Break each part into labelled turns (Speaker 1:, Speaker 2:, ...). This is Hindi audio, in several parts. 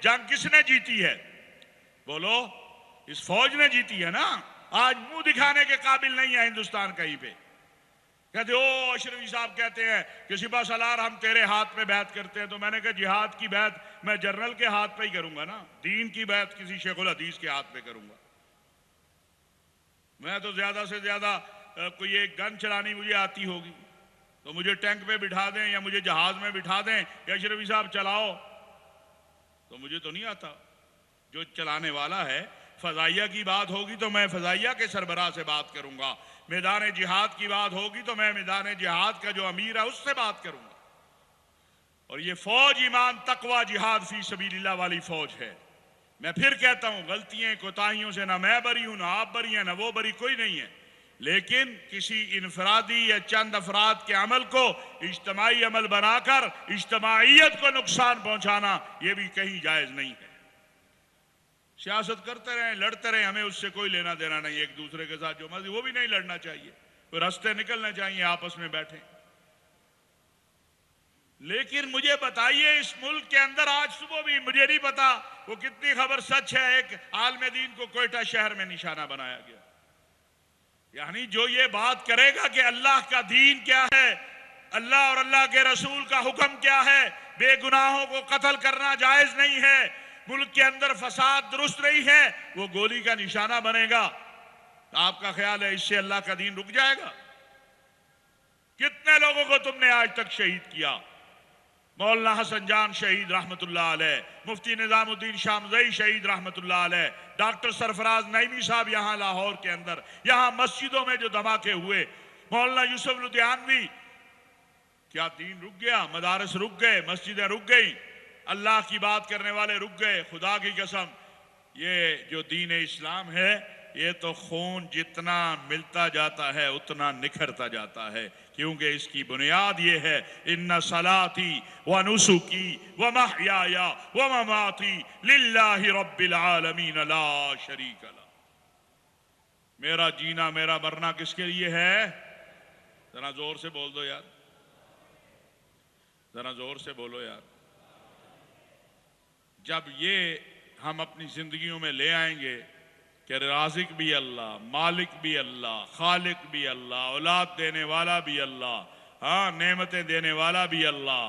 Speaker 1: जंग किसने जीती है? बोलो, इस फौज ने जीती है ना। आज मुंह दिखाने के काबिल नहीं है हिंदुस्तान कहीं पे। कहते ओ अशरफी साहब कहते हैं कि सिपा सलार हम तेरे हाथ में बैत करते हैं। तो मैंने कहा जिहाद की बैत मैं जनरल के हाथ पे ही करूंगा ना, दीन की बैत किसी शेखुल हदीस के हाथ पे करूंगा। मैं तो ज्यादा से ज्यादा कोई एक गन चलानी मुझे आती होगी तो मुझे टैंक पे बिठा दें या मुझे जहाज में बिठा दें कि अशरफी साहब चलाओ, तो मुझे तो नहीं आता। जो चलाने वाला है, फजाइया की बात होगी तो मैं फजाइया के सरबराह से बात करूंगा। मैदान जिहाद की बात होगी तो मैं मैदान जिहाद का जो अमीर है उससे बात करूंगा। और ये फौज ईमान तकवा जिहाद फी सबीलिल्लाह वाली फौज है। मैं फिर कहता हूं, गलतियां कोताहियों से ना मैं बरी हूं, ना आप बरी हैं, ना वो बरी, कोई नहीं है। लेकिन किसी इनफरादी या चंद अफराद के अमल को इज्तमाई अमल बनाकर इज्तमाइयत को नुकसान पहुंचाना यह भी कहीं जायज नहीं है। सियासत करते रहें, लड़ते रहें, हमें उससे कोई लेना देना नहीं। एक दूसरे के साथ जो मर्जी, वो भी नहीं लड़ना चाहिए, कोई रास्ते निकलने चाहिए, आपस में बैठे। लेकिन मुझे बताइए, इस मुल्क के अंदर आज सुबह भी, मुझे नहीं पता वो कितनी खबर सच है, एक आलम दीन को कोयटा शहर में निशाना बनाया गया। यानी जो ये बात करेगा कि अल्लाह का दीन क्या है, अल्लाह और अल्लाह के रसूल का हुक्म क्या है, बेगुनाहों को कत्ल करना जायज नहीं है, मुल्क के अंदर फसाद दुरुस्त नहीं है, वो गोली का निशाना बनेगा। तो आपका ख्याल है इससे अल्लाह का दीन रुक जाएगा? कितने लोगों को तुमने आज तक शहीद किया? मौलाना हसन जान शहीद रहमतुल्लाह अलैह, मुफ्ती निजामुद्दीन शामजई शहीद रहमतुल्लाह अलैह, डॉक्टर सरफराज नईमी साहब यहाँ लाहौर के अंदर, यहाँ मस्जिदों में जो धमाके हुए, मौलाना यूसुफ लुधियानवी। क्या दीन रुक गया? मदारस रुक गए, मस्जिदें रुक गई, अल्लाह की बात करने वाले रुक गए। खुदा की कसम, ये जो दीन इस्लाम है, ये तो खून जितना मिलता जाता है उतना निखरता जाता है, क्योंकि इसकी बुनियाद ये है, इन्ना सलाती व नुसुकी व महयाया व ममाती लिल्लाहि रब्बिल आलमीन ला शरीक ला। मेरा जीना मेरा मरना किसके लिए है? जरा जोर से बोल दो यार, जरा जोर से बोलो यार। जब ये हम अपनी जिंदगियों में ले आएंगे कि राज़िक भी अल्लाह, मालिक भी अल्लाह, खालिक भी अल्लाह, औलाद देने वाला भी अल्लाह, हाँ, नेमतें देने वाला भी अल्लाह,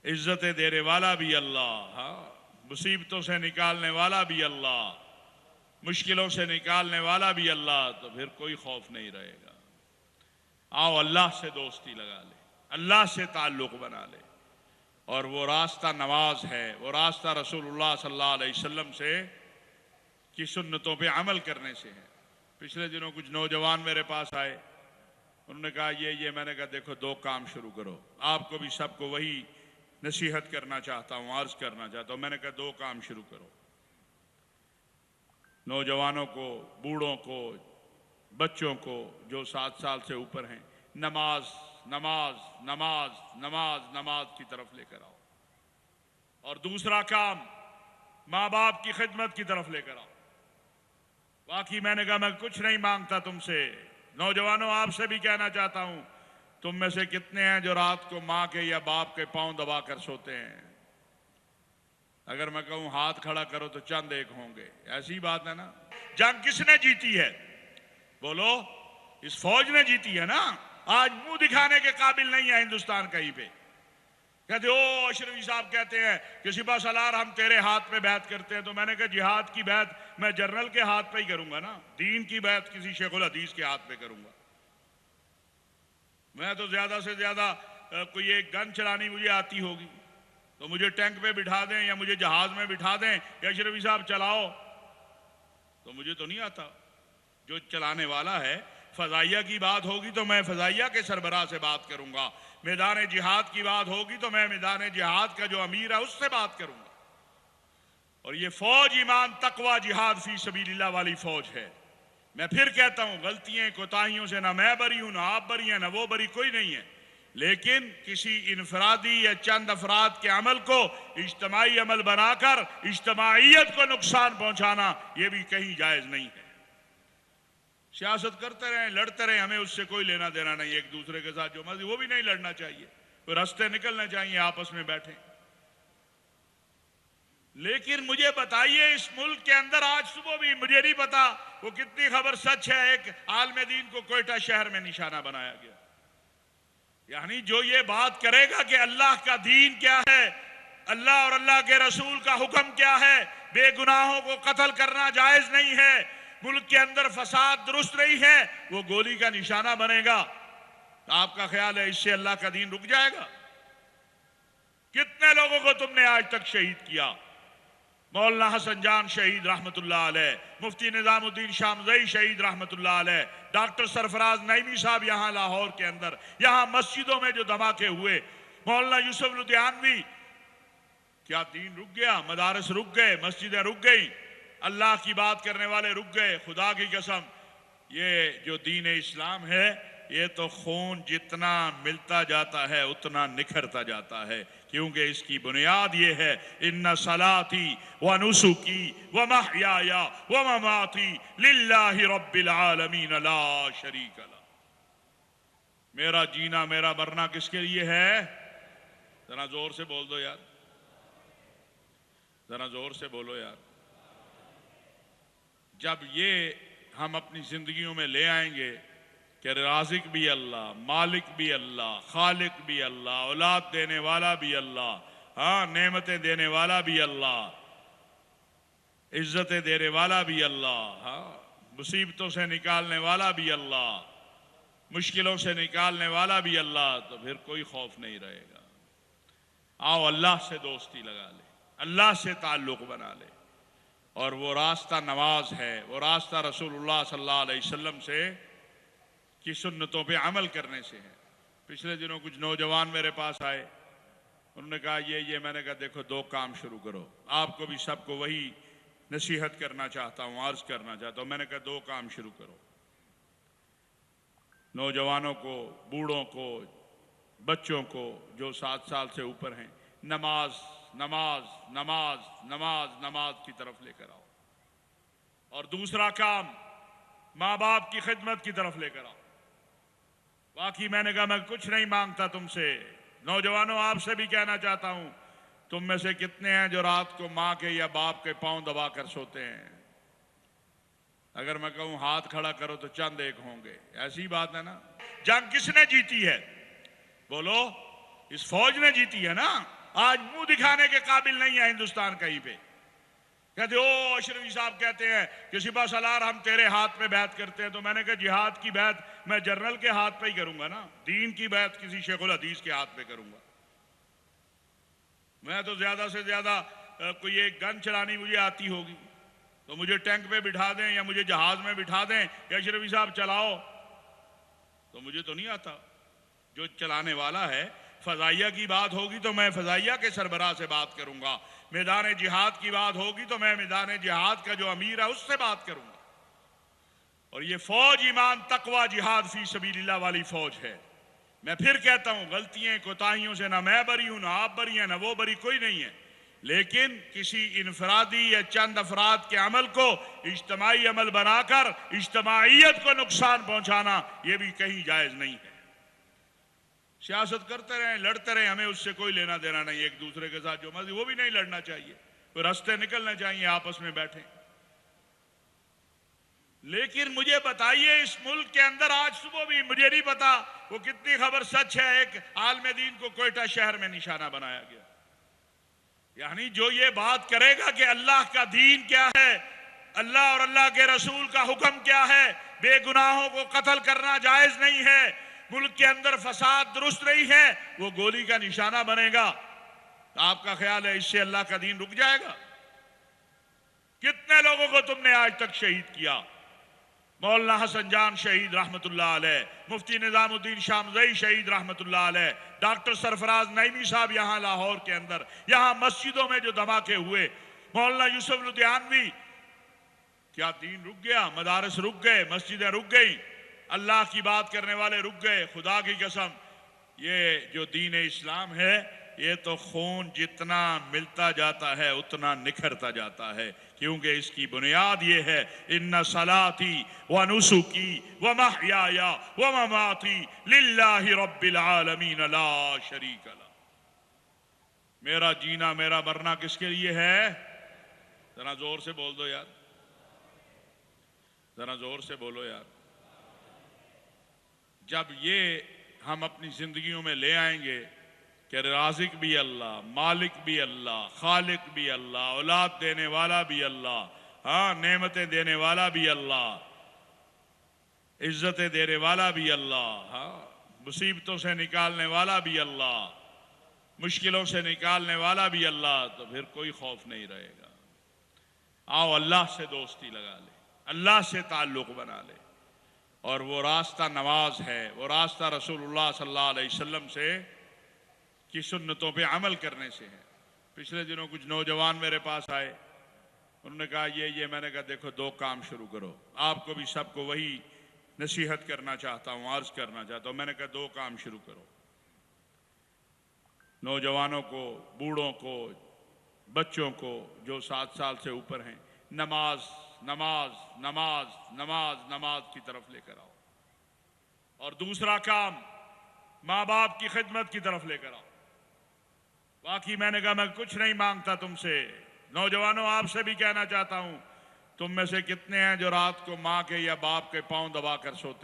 Speaker 1: इज्जतें देने वाला भी अल्लाह, हाँ, मुसीबतों से निकालने वाला भी अल्लाह, मुश्किलों से निकालने वाला भी अल्लाह, तो फिर कोई खौफ नहीं रहेगा। आओ अल्लाह से दोस्ती लगा ले, अल्लाह से ताल्लुक बना ले, और वो रास्ता नमाज है, वो रास्ता रसूलुल्लाह सल्लल्लाहु अलैहि वसल्लम से की सुन्नतों पे अमल करने से है। पिछले दिनों कुछ नौजवान मेरे पास आए, उन्होंने कहा ये मैंने कहा देखो, दो काम शुरू करो, आपको भी सबको वही नसीहत करना चाहता हूँ, अर्ज करना चाहता हूँ। मैंने कहा दो काम शुरू करो, नौजवानों को, बूढ़ों को, बच्चों को जो 7 साल से ऊपर हैं, नमाज नमाज नमाज नमाज नमाज की तरफ लेकर आओ, और दूसरा काम माँ बाप की खिदमत की तरफ लेकर आओ। बाकी मैंने कहा मैं कुछ नहीं मांगता तुमसे। नौजवानों, आपसे भी कहना चाहता हूं, तुम में से कितने हैं जो रात को माँ के या बाप के पांव दबा कर सोते हैं? अगर मैं कहूं हाथ खड़ा करो तो चंद एक होंगे। ऐसी बात है ना। जंग किसने जीती है? बोलो, इस फौज ने जीती है ना। आज मुंह दिखाने के काबिल नहीं है हिंदुस्तान कहीं पे। कहते ओ अशरफी साहब कहते हैं कि सिपा सलार हम तेरे हाथ में बैत करते हैं। तो मैंने कहा जिहाद की बैत मैं जनरल के हाथ पे ही करूंगा ना, दीन की बैत किसी शेखुल हदीस के हाथ पे करूंगा। मैं तो ज्यादा से ज्यादा कोई एक गन चलानी मुझे आती होगी तो मुझे टैंक पे बिठा दें या मुझे जहाज में बिठा दें कि अशरफी साहब चलाओ, तो मुझे तो नहीं आता। जो चलाने वाला है, फजाइया की बात होगी तो मैं फजाइया के सरबराह से बात करूंगा, मैदान जिहाद की बात होगी तो मैं मैदान जिहाद का जो अमीर है उससे बात करूंगा। और ये फौज ईमान तकवा जिहाद फी सबीलिल्लाह वाली फौज है। मैं फिर कहता हूं, गलतियां कोताहियों से ना मैं बरी हूं, ना आप बरी हैं, ना वो बरी, कोई नहीं है। लेकिन किसी इनफरादी या चंद अफराद के अमल को इज्तमाई अमल बनाकर इज्तमाइयत को नुकसान पहुंचाना यह भी कहीं जायज नहीं है। सियासत करते रहें, लड़ते रहें, हमें उससे कोई लेना देना नहीं। एक दूसरे के साथ जो मर्जी, वो भी नहीं लड़ना चाहिए, कोई रास्ते निकलने चाहिए, आपस में बैठे। लेकिन मुझे बताइए, इस मुल्क के अंदर आज सुबह भी, मुझे नहीं पता वो कितनी खबर सच है, एक आलम दीन को कोयटा शहर में निशाना बनाया गया। यानी जो ये बात करेगा कि अल्लाह का दीन क्या है, अल्लाह और अल्लाह के रसूल का हुक्म क्या है, बेगुनाहों को कत्ल करना जायज नहीं है, मुल्क के अंदर फसाद दुरुस्त नहीं है, वो गोली का निशाना बनेगा। तो आपका ख्याल है इससे अल्लाह का दीन रुक जाएगा? कितने लोगों को तुमने आज तक शहीद किया? मौलाना हसन जान शहीद रहमतुल्लाह अलैह, मुफ्ती निजामुद्दीन शामज़ई शहीद रहमतुल्लाह अलैह, डॉक्टर सरफराज नईमी साहब यहाँ लाहौर के अंदर, यहाँ मस्जिदों में जो धमाके हुए, मौलाना यूसुफ लुधियानवी। क्या दीन रुक गया? मदारस रुक गए, मस्जिदें रुक गई, अल्लाह की बात करने वाले रुक गए। खुदा की कसम, ये जो दीन इस्लाम है, ये तो खून जितना मिलता जाता है उतना निखरता जाता है, क्योंकि इसकी बुनियाद ये है, इन्ना सलाती व नुसुकी व महयाया व ममाती लिल्लाहि रब्बिल आलमीन ला शरीक ला। मेरा जीना मेरा मरना किसके लिए है? जरा जोर से बोल दो यार, जरा जोर से बोलो यार। जब ये हम अपनी जिंदगियों में ले आएंगे कि राज़िक भी अल्लाह, मालिक भी अल्लाह, खालिक भी अल्लाह, औलाद देने वाला भी अल्लाह, हाँ नेमतें देने वाला भी अल्लाह, इज्जतें देने वाला भी अल्लाह, हाँ मुसीबतों से निकालने वाला भी अल्लाह, मुश्किलों से निकालने वाला भी अल्लाह, तो फिर कोई खौफ नहीं रहेगा। आओ अल्लाह से दोस्ती लगा ले, अल्लाह से ताल्लुक बना ले, और वो रास्ता नमाज है, वो रास्ता रसूलुल्लाह सल्लल्लाहु अलैहि वसल्लम से की सुन्नतों पे अमल करने से है। पिछले दिनों कुछ नौजवान मेरे पास आए, उन्होंने कहा ये मैंने कहा देखो दो काम शुरू करो, आपको भी सबको वही नसीहत करना चाहता हूँ, अर्ज करना चाहता हूँ। मैंने कहा दो काम शुरू करो, नौजवानों को, बूढ़ों को, बच्चों को जो 7 साल से ऊपर हैं, नमाज नमाज नमाज नमाज नमाज की तरफ लेकर आओ, और दूसरा काम माँ बाप की खिदमत की तरफ लेकर आओ। बाकी मैंने कहा मैं कुछ नहीं मांगता तुमसे। नौजवानों, आपसे भी कहना चाहता हूं, तुम में से कितने हैं जो रात को माँ के या बाप के पांव दबा कर सोते हैं? अगर मैं कहूं हाथ खड़ा करो तो चंद एक होंगे, ऐसी बात है ना। जंग किसने जीती है? बोलो, इस फौज ने जीती है ना। आज मुंह दिखाने के काबिल नहीं है हिंदुस्तान कहीं पे। कहते ओ अशरफी साहब कहते हैं कि सिपा सलार हम तेरे हाथ में बैत करते हैं, तो मैंने कहा जिहाद की बैत मैं जनरल के हाथ पे ही करूंगा ना, दीन की बैत किसी शेखुल हदीस के हाथ पे करूंगा। मैं तो ज्यादा से ज्यादा कोई एक गन चलानी मुझे आती होगी तो मुझे टैंक पे बिठा दें या मुझे जहाज में बिठा दें कि अशरफी साहब चलाओ, तो मुझे तो नहीं आता। जो चलाने वाला है, फजाइया की बात होगी तो मैं फजाइया के सरबराह से बात करूंगा, मैदान जिहाद की बात होगी तो मैं मैदान जिहाद का जो अमीर है उससे बात करूंगा। और ये फौज ईमान तकवा जिहाद फी सबीलिल्लाह वाली फौज है। मैं फिर कहता हूं, गलतियां कोताहियों से ना मैं बरी हूं, ना आप बरी हैं, ना वो बरी, कोई नहीं है, लेकिन किसी इनफरादी या चंद अफराद के अमल को इज्तमाई अमल बनाकर इज्तमाइयत को नुकसान पहुंचाना यह भी कहीं जायज नहीं है। सियासत करते रहें, लड़ते रहें, हमें उससे कोई लेना देना नहीं। एक दूसरे के साथ जो मर्जी, वो भी नहीं लड़ना चाहिए, कोई रास्ते निकलना चाहिए, आपस में बैठे। लेकिन मुझे बताइए, इस मुल्क के अंदर आज सुबह भी, मुझे नहीं पता वो कितनी खबर सच है, एक आलम दीन को कोयटा शहर में निशाना बनाया गया। यानी जो ये बात करेगा कि अल्लाह का दीन क्या है, अल्लाह और अल्लाह के रसूल का हुक्म क्या है, बेगुनाहों को कत्ल करना जायज नहीं है, मुल्क के अंदर फसाद दुरुस्त नहीं है, वो गोली का निशाना बनेगा। तो आपका ख्याल है इससे अल्लाह का दीन रुक जाएगा? कितने लोगों को तुमने आज तक शहीद किया? मौलाना हसन जान शहीद रहमतुल्लाह अलैह, मुफ्ती निजामुद्दीन शामज़ई शहीद रहमतुल्लाह अलैह, डॉक्टर सरफराज नईमी साहब यहाँ लाहौर के अंदर, यहाँ मस्जिदों में जो धमाके हुए, मौलाना यूसुफ लुधियानवी। क्या दीन रुक गया? मदारस रुक गए, मस्जिदें रुक गई, अल्लाह की बात करने वाले रुक गए। खुदा की कसम, ये जो दीन इस्लाम है, ये तो खून जितना मिलता जाता है उतना निखरता जाता है, क्योंकि इसकी बुनियाद ये है, इन्ना सलाती व नुसुकी व महयाया व ममाती लिल्लाहि रब्बिल आलमीन ला शरीक ला। मेरा जीना मेरा मरना किसके लिए है? जरा जोर से बोल दो यार, जरा जोर से बोलो यार। जब ये हम अपनी जिंदगियों में ले आएंगे कि राज़िक भी अल्लाह, मालिक भी अल्लाह, खालिक भी अल्लाह, औलाद देने वाला भी अल्लाह, हाँ नेमतें देने वाला भी अल्लाह, इज्जतें देने वाला भी अल्लाह, हाँ मुसीबतों से निकालने वाला भी अल्लाह, मुश्किलों से निकालने वाला भी अल्लाह, तो फिर कोई खौफ नहीं रहेगा। आओ अल्लाह से दोस्ती लगा ले, अल्लाह से ताल्लुक बना ले, और वो रास्ता नमाज है, वो रास्ता रसूलुल्लाह सल्लल्लाहु अलैहि वसल्लम से की सुन्नतों पे अमल करने से है। पिछले दिनों कुछ नौजवान मेरे पास आए, उन्होंने कहा ये मैंने कहा देखो 2 काम शुरू करो, आपको भी सबको वही नसीहत करना चाहता हूँ, अर्ज करना चाहता हूँ। मैंने कहा 2 काम शुरू करो, नौजवानों को, बूढ़ों को, बच्चों को जो 7 साल से ऊपर हैं, नमाज नमाज नमाज नमाज नमाज की तरफ लेकर आओ, और दूसरा काम माँ बाप की खिदमत की तरफ लेकर आओ। बाकी मैंने कहा मैं कुछ नहीं मांगता तुमसे। नौजवानों आपसे भी कहना चाहता हूं, तुम में से कितने हैं जो रात को माँ के या बाप के पांव दबा कर सोते